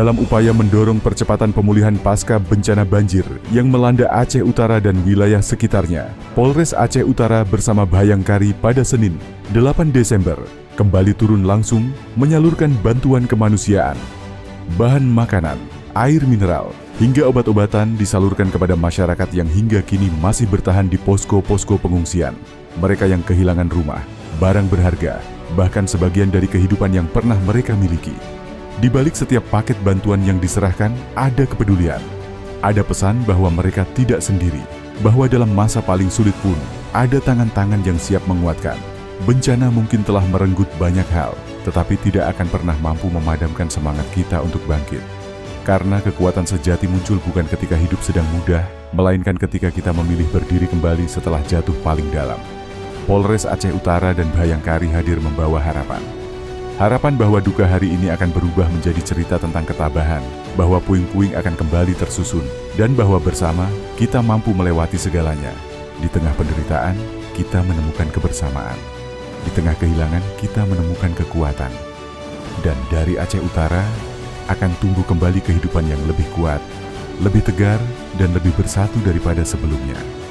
Dalam upaya mendorong percepatan pemulihan pasca bencana banjir yang melanda Aceh Utara dan wilayah sekitarnya, Polres Aceh Utara bersama Bhayangkari pada Senin, 8 Desember, kembali turun langsung menyalurkan bantuan kemanusiaan. Bahan makanan, air mineral, hingga obat-obatan disalurkan kepada masyarakat yang hingga kini masih bertahan di posko-posko pengungsian. Mereka yang kehilangan rumah, barang berharga, bahkan sebagian dari kehidupan yang pernah mereka miliki. Di balik setiap paket bantuan yang diserahkan, ada kepedulian. Ada pesan bahwa mereka tidak sendiri, bahwa dalam masa paling sulit pun, ada tangan-tangan yang siap menguatkan. Bencana mungkin telah merenggut banyak hal, tetapi tidak akan pernah mampu memadamkan semangat kita untuk bangkit. Karena kekuatan sejati muncul bukan ketika hidup sedang mudah, melainkan ketika kita memilih berdiri kembali setelah jatuh paling dalam. Polres Aceh Utara dan Bhayangkari hadir membawa harapan. Harapan bahwa duka hari ini akan berubah menjadi cerita tentang ketabahan, bahwa puing-puing akan kembali tersusun, dan bahwa bersama kita mampu melewati segalanya. Di tengah penderitaan, kita menemukan kebersamaan. Di tengah kehilangan, kita menemukan kekuatan. Dan dari Aceh Utara, akan tumbuh kembali kehidupan yang lebih kuat, lebih tegar, dan lebih bersatu daripada sebelumnya.